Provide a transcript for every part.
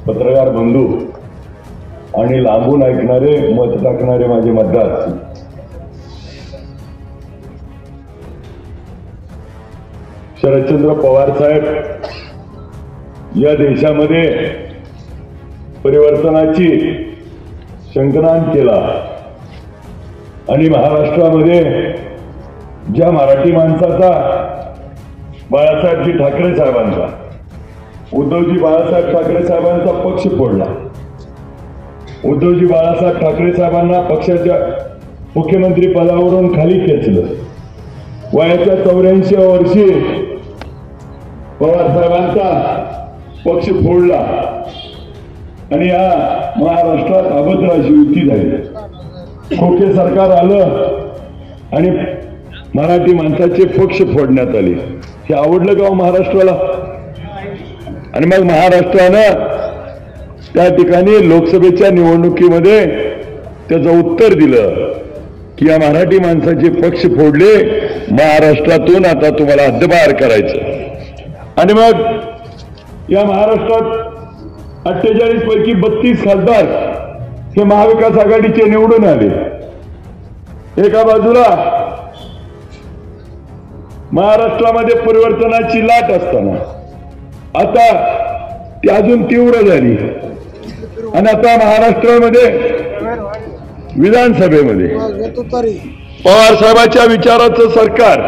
पत्रकार बंधू आणि लांबून ऐकणारे मत टाकणारे माझे मतदार, शरदचंद्र पवार साहेब या देशामध्ये परिवर्तनाची शंखनाद केला आणि महाराष्ट्रामध्ये ज्या मराठी माणसाचा, बाळासाहेबजी ठाकरे साहेबांचा, उद्धवजी बाळासाहेब ठाकरे साहेबांचा पक्ष फोडला. उद्धवजी बाळासाहेब ठाकरे साहेबांना पक्षाच्या मुख्यमंत्री पदावरून खाली खेचलं. वयाच्या 84व्या वर्षी पवार साहेबांचा पक्ष फोडला आणि या महाराष्ट्रात अभद्राची युती झाली. खोके सरकार आलं आणि मराठी माणसाचे पक्ष फोडण्यात आले. हे आवडलं का महाराष्ट्राला? आणि मग महाराष्ट्रानं त्या ठिकाणी लोकसभेच्या निवडणुकीमध्ये त्याचं उत्तर दिलं की या मराठी माणसाचे पक्ष फोडले, महाराष्ट्रातून आता तुम्हाला हद्दपार करायचं. आणि मग या महाराष्ट्रात 48 पैकी 32 खासदार हे महाविकास आघाडीचे निवडून आले. एका बाजूला महाराष्ट्रामध्ये परिवर्तनाची लाट असताना आता ती अजून तीव्र झाली आणि आता महाराष्ट्रामध्ये विधानसभेमध्ये पवार साहेबांच्या विचाराचं सरकार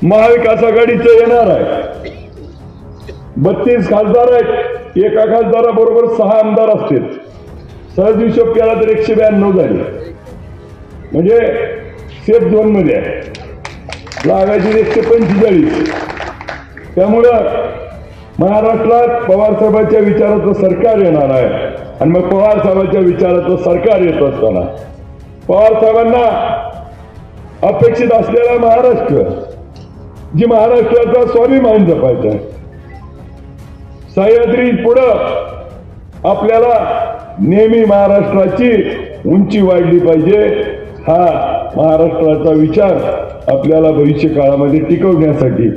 महाविकास आघाडीचं येणार आहे. 32 खासदार आहेत. एका खासदाराबरोबर 6 आमदार असतील. सहज हिशोब केला तर 192 झाले, म्हणजे सेफ झोन मध्ये आहे. लागायची 145. त्यामुळं महाराष्ट्रात पवार साहेबांच्या विचाराचं सरकार येणार आहे. आणि मग पवार साहेबांच्या विचाराचं सरकार येत असताना पवार साहेबांना अपेक्षित असलेला महाराष्ट्र, जी महाराष्ट्राचा स्वाभिमान जपायचा आहे, सह्याद्री पुढं आपल्याला नेहमी महाराष्ट्राची उंची वाढली पाहिजे, हा महाराष्ट्राचा विचार आपल्याला भविष्य काळामध्ये टिकवण्यासाठी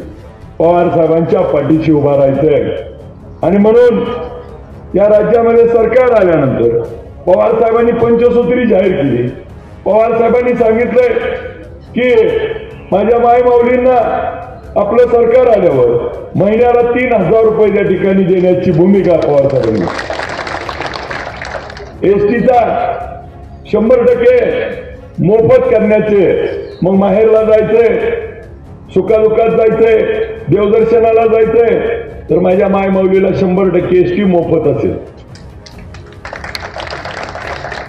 पवार साहेबांच्या पाठीशी उभा राहायचंय. आणि म्हणून या राज्यामध्ये सरकार आल्यानंतर पवार साहेबांनी पंचसूत्री जाहीर केली. पवार साहेबांनी सांगितलंय की माझ्या मायमाऊलींना आपलं सरकार आल्यावर महिन्याला 3000 रुपये त्या ठिकाणी देण्याची भूमिका पवार साहेबांनी. एसटीचा 100% मोफत करण्याचे, मग माहेरला जायचंय, सुखादुखात जायचंय, देवदर्शनाला जायचंय, तर माझ्या मायमाऊलीला 100% एसटी मोफत असेल.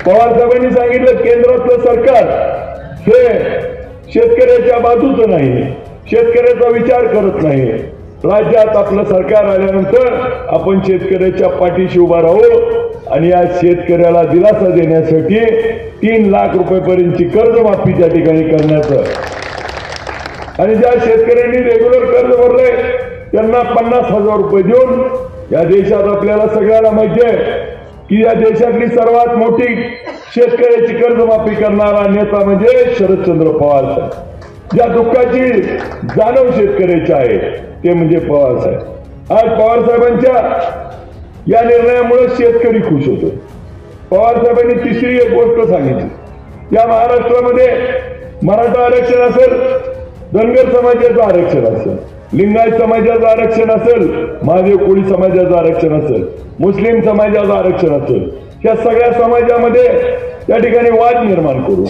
पवार साहेबांनी सांगितलं केंद्रातलं सरकार हे शेतकऱ्याच्या बाजूचं नाही, शेतकऱ्याचा विचार करत नाही. राज्यात आपलं सरकार आल्यानंतर आपण शेतकऱ्याच्या पाठीशी उभा राहू आणि या शेतकऱ्याला दिलासा देण्यासाठी 3 लाख रुपयेपर्यंतची कर्जमाफी त्या ठिकाणी करण्याचं. आणि ज्या शेतकऱ्यांनी रेग्युलर कर्ज भरलंय त्यांना 50,000 रुपये देऊन, या देशात आपल्याला सगळ्याला माहिती आहे की या देशातली सर्वात मोठी शेतकऱ्याची कर्जमाफी करणारा नेता म्हणजे शरदचंद्र पवार साहेब. ज्या दुःखाची जाणीव शेतकऱ्याची आहे ते म्हणजे पवार साहेब. आज पवार साहेबांच्या या निर्णयामुळे शेतकरी खुश होतो. पवार साहेबांनी तिसरी एक गोष्ट सांगितली, या महाराष्ट्रामध्ये मराठा आरक्षण असेल, धनगर समाजाचं आरक्षण असेल, लिंगायत समाजाचं आरक्षण असेल, महादेव कोळी समाजाचं आरक्षण असेल, मुस्लिम समाजाचं आरक्षण असेल, या सगळ्या समाजामध्ये त्या ठिकाणी वाद निर्माण करू.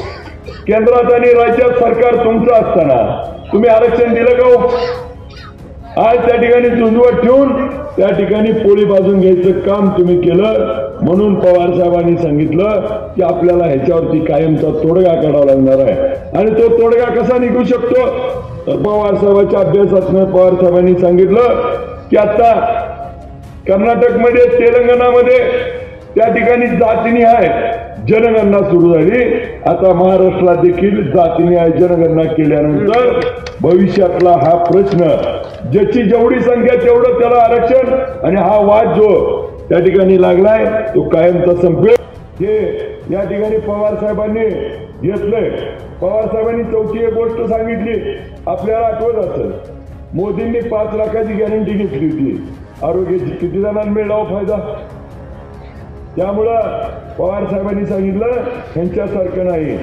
केंद्रात आणि राज्यात सरकार तुमचं असताना तुम्ही आरक्षण दिलं का हो? आज त्या ठिकाणी झुंजवट ठेवून त्या ठिकाणी पोळी भाजून घ्यायचं काम तुम्ही केलं. म्हणून पवार साहेबांनी सांगितलं की आपल्याला ह्याच्यावरती कायमचा तोडगा काढावा लागणार आहे. आणि तो तोडगा कसा निघू शकतो? तर पवार साहेबांच्या अभ्यासातनं पवार साहेबांनी सांगितलं की आता कर्नाटकमध्ये, तेलंगणामध्ये त्या ठिकाणी जातीनिहाय जनगणना सुरू झाली. आता महाराष्ट्रात देखील जातीनिहाय जनगणना केल्यानंतर भविष्यातला हा प्रश्न, ज्याची जेवढी संख्या तेवढं त्याला आरक्षण, आणि हा वाद जो त्या ठिकाणी लागलाय तो कायमचा संपेल, हे या ठिकाणी पवार साहेबांनी घेतलंय. पवार साहेबांनी चौथी एक गोष्ट सांगितली, आपल्याला आठवत असेल मोदींनी 5 लाखाची गॅरंटी घेतली होती आरोग्याची. किती जणांना मिळाला फायदा? त्यामुळं पवार साहेबांनी सांगितलं ह्यांच्यासारखं नाही.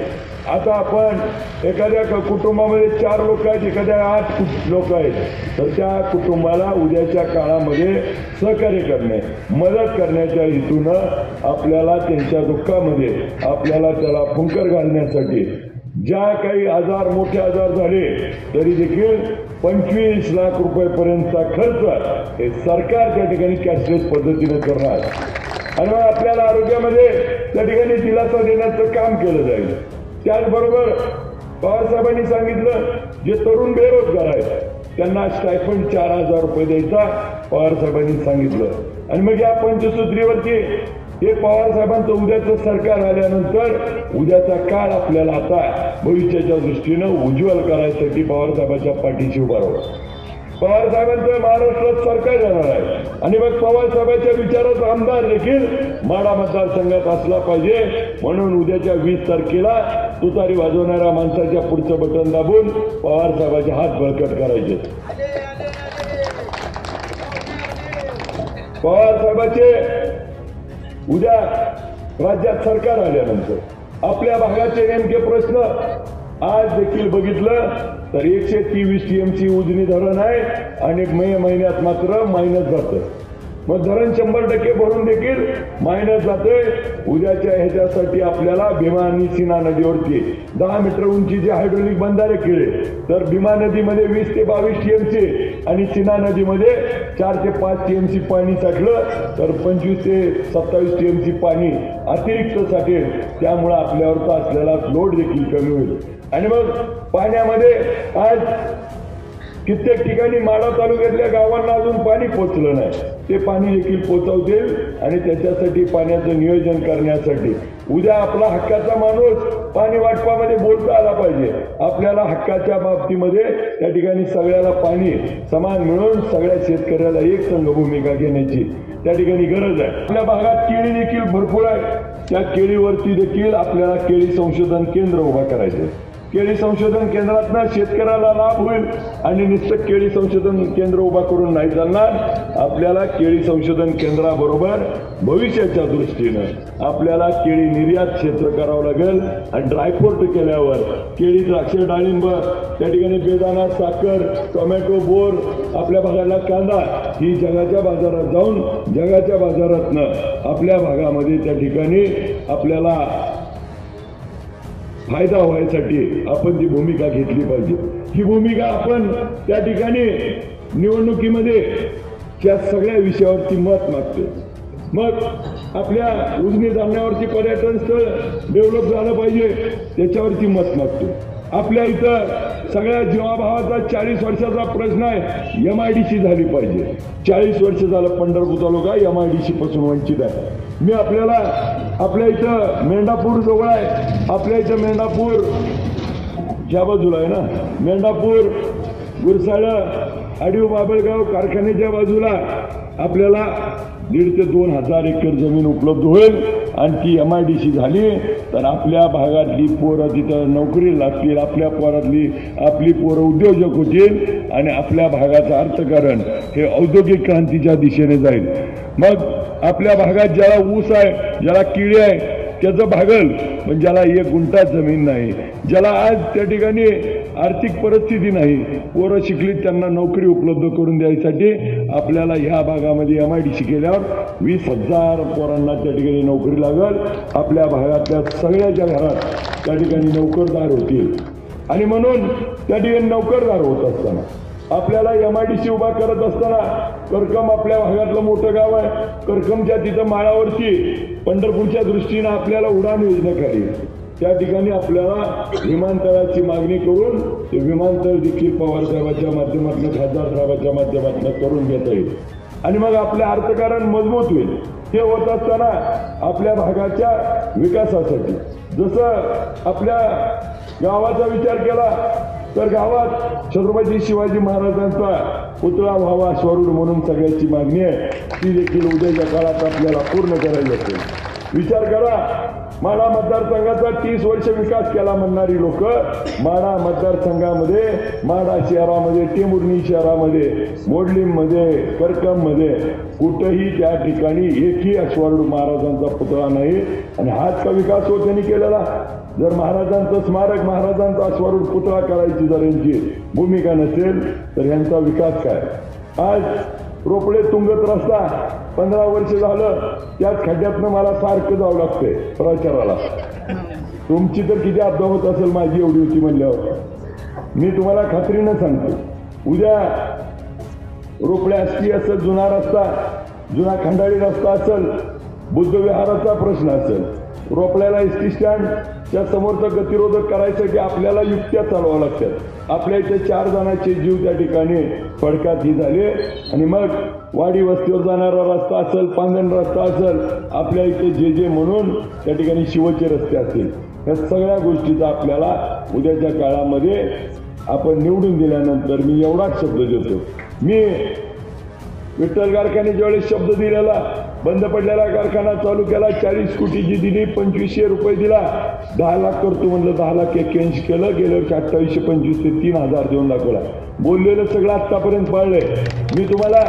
आता आपण एखाद्या कुटुंबामध्ये 4 लोक आहेत, एखाद्या 8 लोक आहेत, तर त्या कुटुंबाला उद्याच्या काळामध्ये सहकार्य करणे, मदत करण्याच्या हेतूनं आपल्याला त्यांच्या दुःखामध्ये आपल्याला त्याला फुंकर घालण्यासाठी ज्या काही आजार, मोठे आजार झाले तरी देखील 25 लाख रुपयेपर्यंतचा खर्च हे सरकार त्या ठिकाणी कॅशलेस पद्धतीने करणार आणि मग आपल्याला आरोग्यामध्ये त्या ठिकाणी दिलासा देण्याचं काम केलं जाईल. त्याचबरोबर पवारसाहेबांनी सांगितलं जे तरुण बेरोजगार आहेत त्यांना स्टायफंड 4,000 रुपये द्यायचा पवारसाहेबांनी सांगितलं. आणि मग या पंचसूत्रीवरती हे पवारसाहेबांचं उद्याचं सरकार आल्यानंतर उद्याचा काळ आपल्याला आता भविष्याच्या दृष्टीनं उज्ज्वल करायसाठी पवारसाहेबांच्या पाठीशी उभा राहावं. पवारसाहेबांचं महाराष्ट्रात सरकार येणार आहे आणि मग पवारसाहेबांच्या विचाराचा आमदार देखील माढा मतदारसंघात असला पाहिजे. म्हणून उद्याच्या 20 तारखेला तुतारी वाजवणाऱ्या माणसाच्या पुढचं बटन दाबून पवारसाहेबांचे हात बळकट करायचे. पवारसाहेबांचे उद्या राज्यात सरकार आल्यानंतर आपल्या भागाचे नेमके प्रश्न आज देखील बघितलं तर 123 TMC उजनी धरण आहे आणि मे महिन्यात मात्र मायनस जातं. मग धरण 100% भरून देखील मायनस जातोय. उद्याच्या ह्याच्यासाठी आपल्याला भीमा आणि सीना नदीवरती 10 मीटर उंचीचे हायड्रोलिक बंधारे केले तर भीमा नदीमध्ये 20 ते 22 TMC आणि सीना नदीमध्ये 4 ते 5 TMC पाणी साठलं तर 25 ते 27 TMC पाणी अतिरिक्त साठेल. त्यामुळे आपल्यावरचा असलेला लोड देखील कमी होईल. आणि मग पाण्यामध्ये आज कित्येक ठिकाणी माढा तालुक्यातल्या गावांना अजून पाणी पोचलं नाही. ते पाणी देखील पोचवतील आणि त्याच्यासाठी पाण्याचं नियोजन करण्यासाठी उद्या आपला हक्काचा माणूस पाणी वाटपामध्ये बोलता आला पाहिजे. आपल्याला हक्काच्या बाबतीमध्ये त्या ठिकाणी सगळ्याला पाणी समान मिळून सगळ्या शेतकऱ्याला एक संघ भूमिका घेण्याची त्या ठिकाणी गरज आहे. आपल्या भागात केळी देखील भरपूर आहे. त्या केळीवरती देखील आपल्याला केळी संशोधन केंद्र उभा करायचे. केळी संशोधन केंद्रातनं शेतकऱ्याला लाभ होईल आणि नुसतं केळी संशोधन केंद्र उभा करून नाही चालणार. आपल्याला केळी संशोधन केंद्राबरोबर भविष्याच्या दृष्टीनं आपल्याला केळी निर्यात क्षेत्र करावं लागेल आणि ड्रायपोर्ट केल्यावर केळी, द्राक्ष, डाळिंब, त्या ठिकाणी बेदाणा, साखर, टोमॅटो, बोर, आपल्या भागाला कांदा ही जगाच्या बाजारात जाऊन जगाच्या बाजारातनं आपल्या भागामध्ये त्या ठिकाणी आपल्याला फायदा व्हायसाठी आपण ती भूमिका घेतली पाहिजे. ही भूमिका आपण त्या ठिकाणी निवडणुकीमध्ये त्या सगळ्या विषयावरती मत मागतो. मग आपल्या उजनी धरणावरती पर्यटन स्थळ डेव्हलप झालं पाहिजे त्याच्यावरती मत मागतो. आपल्या इथं सगळ्या जीवाभावाचा 40 वर्षाचा प्रश्न आहे, MIDC झाली पाहिजे. 40 वर्ष झालं पंढरपूर तालुका MIDC पासून वंचित आहे. मी आपल्याला आपल्या इथं मेंढापूर जवळ आहे, आपल्या इथं मेंढापूर ज्या बाजूला आहे ना, मेंढापूर, गुरसाळं, आडीव, बाबळगाव कारखान्याच्या बाजूला आपल्याला 1,500 ते 2,000 एकर जमीन उपलब्ध होईल आणि ती MIDC झाली तर आपल्या भागातली पोरं तिथं नोकरी लागतील, आपल्या पोरातली आपली पोरं उद्योजक होतील आणि आपल्या भागाचं अर्थकारण हे औद्योगिक क्रांतीच्या दिशेने जाईल. मग आपल्या भागात ज्याला ऊस आहे, ज्याला केळी आहे त्याचं भागल, पण ज्याला 1 गुंठा जमीन नाही, ज्याला आज त्या ठिकाणी आर्थिक परिस्थिती नाही, पोरं शिकली त्यांना नोकरी उपलब्ध करून द्यायसाठी आपल्याला ह्या भागामध्ये MIDC केल्यावर 20,000 पोरांना त्या ठिकाणी नोकरी लागल. आपल्या भागातल्या सगळ्याच्या घरात त्या ठिकाणी नोकरदार होतील आणि म्हणून त्या ठिकाणी नोकरदार होत असताना आपल्याला MIDC उभा करत असताना करकम आपल्या भागातलं मोठं गाव आहे. करकमच्या तिथं माळावरती पंढरपूरच्या दृष्टीनं आपल्याला उडान योजना काढली. त्या ठिकाणी आपल्याला विमानतळाची मागणी करून ते विमानतळ देखील पवारसाहेबांच्या माध्यमातून, खासदार साहेबांच्या माध्यमातून करून घेता येईल आणि मग आपलं अर्थकारण मजबूत होईल. हे होत असताना आपल्या भागाच्या विकासासाठी जसं आपल्या गावाचा विचार केला तर गावात छत्रपती शिवाजी महाराजांचा पुतळा व्हावा स्वरूढ म्हणून सगळ्याची मागणी आहे. ती देखील उद्याच्या काळात आपल्याला पूर्ण करायची असेल. विचार करा माढा मतदारसंघाचा 30 वर्ष विकास केला म्हणणारी लोक माढा मतदारसंघामध्ये, माढा शहरामध्ये, टेंभुर्णी शहरामध्ये, मोडलीमध्ये, करकममध्ये कुठेही त्या ठिकाणी एकही अश्वारूढ महाराजांचा पुतळा नाही. आणि हाच का विकास हो त्यांनी केलेला? जर महाराजांचं स्मारक, महाराजांचा अश्वारूढ पुतळा करायची जर यांची भूमिका नसेल तर यांचा विकास काय? आज रोपडे तुंगत रस्ता 15 वर्ष झालं त्याच खड्ड्यातनं मला सारखं जावं लागतंय प्रचाराला. तुमची तर किती अपदा होत असेल, माझी एवढी होती म्हणल्यावर. मी तुम्हाला खात्रीनं सांगतो, उद्या रोपड्या एसटी असेल, जुना रस्ता, जुना खंडाळी रस्ता असेल, बुद्ध विहाराचा प्रश्न असेल, रोपड्याला एसटी स्टँडच्या समोरचं गतिरोधक करायचं की आपल्याला युक्त्या चालवावं लागतात. आपल्या इथे 4 जणांचे जीव त्या ठिकाणी फडकात ही झाले. आणि मग वाडी वस्तीवर जाणारा रस्ता असेल, पांगण रस्ता असेल, आपल्या इथे जे म्हणून त्या ठिकाणी शिवचे रस्ते असतील, या सगळ्या गोष्टीचा आपल्याला उद्याच्या काळामध्ये आपण निवडून दिल्यानंतर मी एवढाच शब्द देतो. मी विठ्ठल कारखाने ज्यावेळेस शब्द दिलेला, बंद पडलेला कारखाना चालू केला, 40 कोटीची दिली, 2500 रुपये दिला, 10 लाख करतो म्हणलं, 10 लाख 81 केलं. गेल्या वर्षी 2825 ते 3000 देऊन दाखवला. बोललेलं सगळं आतापर्यंत पाळलंय. मी तुम्हाला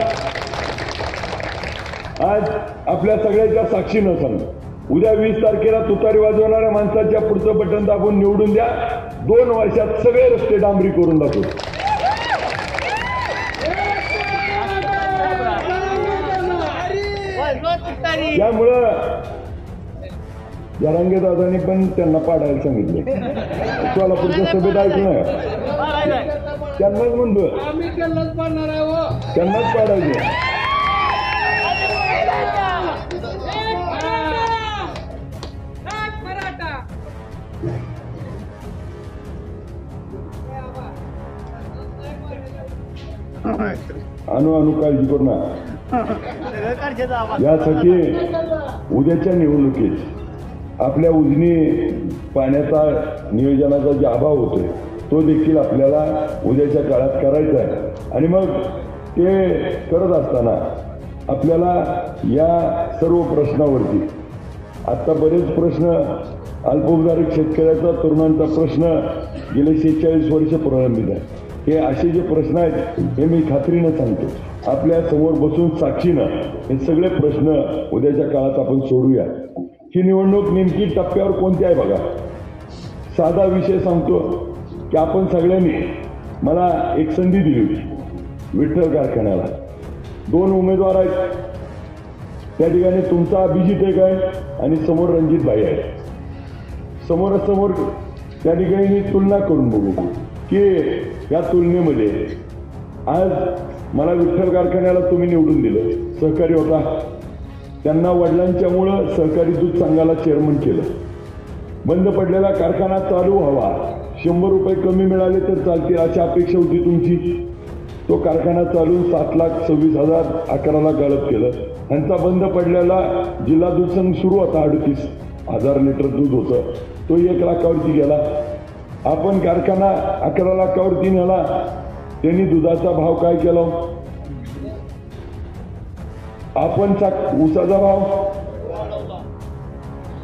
आज आपल्या सगळ्याच्या साक्षीनं सांगतो, उद्या 20 तारखेला तुतारी वाजवणाऱ्या माणसाच्या पुढचं बटन दाबून निवडून द्या. 2 वर्षात सगळे रस्ते डांबरी करून दाखवू. त्यामुळं जरांगे दादांनी पण त्यांना पाडायला सांगितले. सोलापूरच्या सभेत ऐकलं, त्यांनाच म्हणतो, त्यांनाच पाडायचे. अनु काळजी करू ना. यासाठी उद्याच्या निवडणुकीत आपल्या उजनी पाण्याचा नियोजनाचा जे अभाव होतोय तो देखील आपल्याला उद्याच्या काळात करायचा आहे. आणि मग ते करत असताना आपल्याला या सर्व प्रश्नावरती, आता बरेच प्रश्न, अल्पभूधारक शेतकऱ्याचा, तरुणांचा प्रश्न गेले 46 वर्ष प्रलंबित आहे. हे असे जे प्रश्न आहेत हे मी खात्रीनं सांगतो, आपल्या समोर बसून साक्षीनं हे सगळे प्रश्न उद्याच्या काळात आपण सोडूया. ही निवडणूक नेमकी टप्प्यावर कोणती आहे बघा. साधा विषय सांगतो की आपण सगळ्यांनी, मला एक संधी दिली होती विठ्ठल कारखान्याला. 2 उमेदवार आहेत त्या ठिकाणी, तुमचा अभिजित एक आहे आणि समोर रणजित भाई आहे. समोरासमोर त्या ठिकाणी तुलना करून बघू की या तुलनेमध्ये आज मला विठ्ठल कारखान्याला तुम्ही निवडून दिलं, सहकारी होता. त्यांना वडिलांच्यामुळं सहकारी दूध संघाला चेअरमन केलं. बंद पडलेला कारखाना चालू व्हावा, 100 रुपये कमी मिळाले तर चालतील अशी अपेक्षा होती तुमची. तो कारखाना चालून 7,26,011ला गळप केलं. त्यांचा बंद पडलेला जिल्हा दूध संघ सुरू होता, 38,000 लिटर दूध होतं, तो 1 लाखावरती गेला. आपण कारखाना 11 लाखावरती नेला. त्यांनी दुधाचा भाव काय केला? आपण ऊसाचा भाव,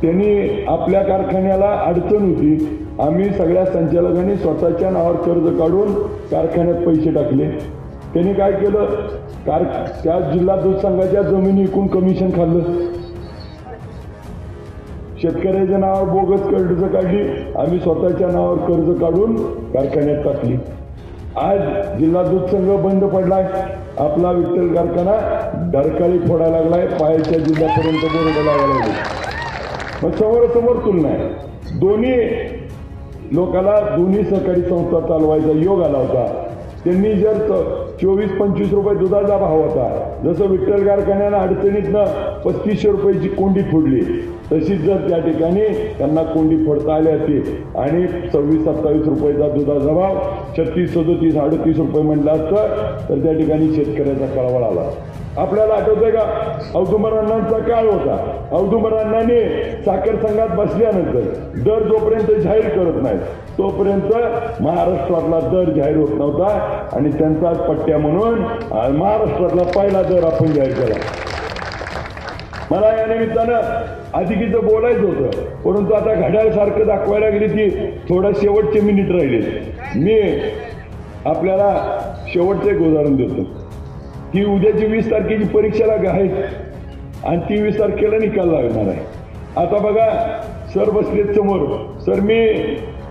त्यांनी आपल्या कारखान्याला अडचण होती, आम्ही सगळ्या संचालकांनी स्वतःच्या नावावर कर्ज काढून कारखान्यात पैसे टाकले. त्यांनी काय केलं? त्या जिल्हा दूध संघाच्या जमिनी विकून कमिशन खाल्लं. शेतकऱ्याच्या नावावर बोगस कर्ज काढली, आम्ही स्वतःच्या नावावर कर्ज काढून कारखान्यात टाकली. आज जिल्हा दूध संघ बंद पडलाय, आपला विठ्ठल कारखाना डरकाळी फोडायला लागलाय, पायाच्या जिल्ह्यापर्यंत बोर्ड लावायला लागले. मग समोरासमोर तुलना आहे. दोन्ही लोकांना दोन्ही सहकारी संस्था चालवायचा योग आला होता. त्यांनी जर 24-25 रुपये दुधाचा भाव होता, जसं विठ्ठल कारखान्यानं अडचणीतनं 3500 रुपयाची कोंडी फोडली, तशीच जर त्या ठिकाणी त्यांना कोंडी फोडता आली असती आणि 26-27 रुपयाचा दुधाचा भाव 36-37-38 रुपये म्हटलं असतं तर त्या ठिकाणी शेतकऱ्याचा कळवळ आला. आपल्याला आठवतंय का? औदुंबरांनांचा काळ होता. औदुंबरांनाने साखर संघात बसल्यानंतर दर जोपर्यंत जाहीर करत नाही तोपर्यंत महाराष्ट्रातला दर जाहीर होत नव्हता आणि त्यांचाच पट्ट्या म्हणून महाराष्ट्रातला पहिला दर आपण जाहीर केला. मला या निमित्तानं अधिकीचं बोलायचं होतं, परंतु आता घड्याळसारखं दाखवायला गेली की थोडं शेवटचे मिनिट राहिले. मी आपल्याला शेवटचं एक उदाहरण देतो की उद्याची 20 तारखेची परीक्षेला आहे आणि ती 20 तारखेला निकाल लागणार आहे. आता बघा सर बसलेत समोर. सर मी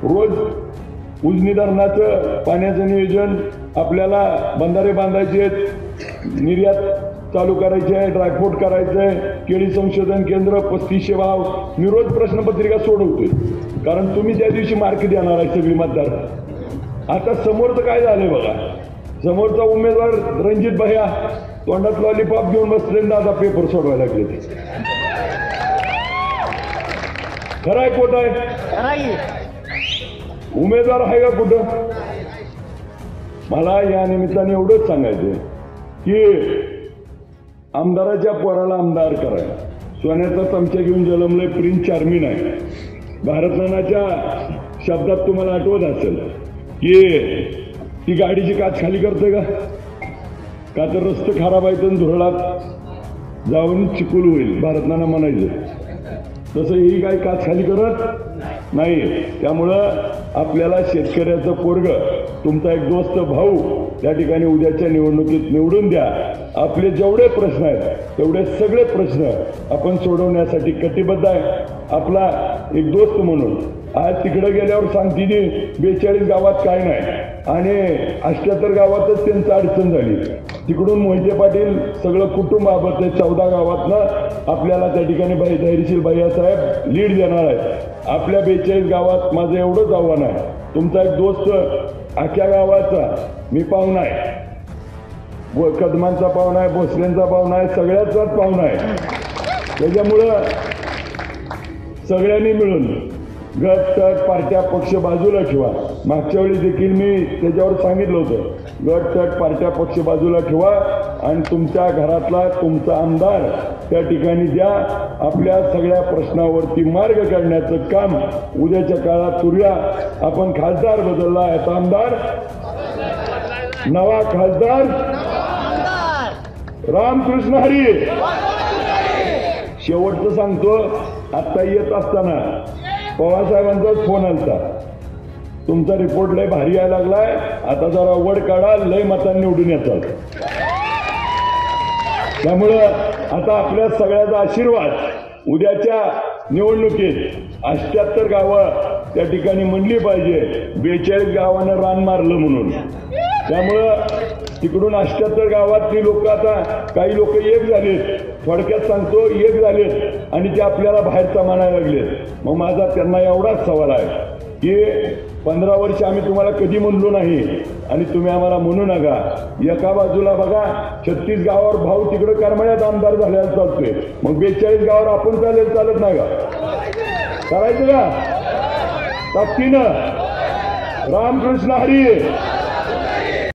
रोज उजनी धरणाचं पाण्याचं नियोजन, आपल्याला बंधारे बांधायचे आहेत, निर्यात चालू करायची आहे, ड्रायफ्रूट करायचं आहे, केळी संशोधन केंद्र 3500 भाव, मी रोज प्रश्नपत्रिका सोडवतोय कारण तुम्ही त्या दिवशी मार्क देणार आहे सगळी मतदार. आता समोरचं काय झालंय बघा, समोरचा उमेदवार रणजित भैया तोंडात लॉलीपॉप घेऊन बसले ना आता पेपर सोडवायला लागले. ते खरं आहे खोटं आहे? उमेदवार आहे का कुठं? मला या निमित्ताने एवढंच सांगायचं की आमदाराच्या पोराला आमदार करायला सोन्याचा चमचा घेऊन जन्मलंय प्रिन्स चार्मिन आहे. भारतनानाच्या शब्दात तुम्हाला आठवत असेल की ती गाडीची काच खाली करते का तर रस्ते खराब आहेत आणि धुरळात जाऊन चिकूल होईल, भारतनाना म्हणायचं. तसं ही काही काच खाली करत नाही. त्यामुळं आपल्याला शेतकऱ्याचं पोरग, तुमचा एक दोस्त भाऊ त्या ठिकाणी उद्याच्या निवडणुकीत निवडून द्या. आपले जेवढे प्रश्न आहेत तेवढे सगळे प्रश्न आपण सोडवण्यासाठी कटिबद्ध आहे. आपला एक दोस्त म्हणून आज तिकडे गेल्यावर सांगते 42 गावात काय नाही आणि 78 गावातच त्यांचं अडचण झाली. तिकडून मोहिते पाटील सगळं कुटुंब आबत 14 गावातनं आपल्याला त्या ठिकाणी धैर्यशील भैयासाहेब लीड देणार आहेत. आपल्या 42 गावात माझं एवढंच आव्हान आहे, तुमचा एक दोस्त अख्ख्या गावाचा मी पाहुणा आहे, कदमांचा पाहुणा आहे, भोसलेंचा पाहुणा आहे, सगळ्याचाच पाहुणा आहे. त्याच्यामुळं सगळ्यांनी मिळून गट तट पार्ट्या पक्ष बाजूला ठेवा. मागच्या वेळी देखील मी त्याच्यावर सांगितलं होतं, गट तट पार्ट्या पक्ष बाजूला ठेवा आणि तुमच्या घरातला तुमचा आमदार त्या ठिकाणी द्या. आपल्या सगळ्या प्रश्नावरती मार्ग काढण्याचं काम उद्याच्या काळात करूया. आपण खासदार बदलला आहे, आता आमदार नवा खासदार रामकृष्ण हरी. शेवटचं सांगतो, आता येत असताना पवारसाहेबांचाच फोन आलता, तुमचा रिपोर्ट लय भारी यायला लागलाय, आता जरा वड काढा, लय मतांनी निवडून येतात. त्यामुळं आता आपल्या सगळ्याचा आशीर्वाद उद्याच्या निवडणुकीत 78 गावं त्या ठिकाणी म्हणली पाहिजे. 42 गावानं रान मारलं म्हणून. त्यामुळं तिकडून 78 गावातली लोक, आता काही लोक एक झालेत, थोडक्यात सांगतो एक झालेत आणि ते आपल्याला बाहेरचा म्हणायला लागलेत. मग माझा त्यांना एवढाच सवाल आहे की 15 वर्ष आम्ही तुम्हाला कधी म्हणलो नाही आणि तुम्ही आम्हाला म्हणू नका. एका बाजूला बघा 36 गावावर भाऊ तिकडं करमाळ्यात आमदार झाल्याला चालतोय, मग 42 गावावर आपण चालत नाही का? करायचं का ताकदीनं? रामकृष्ण हरी.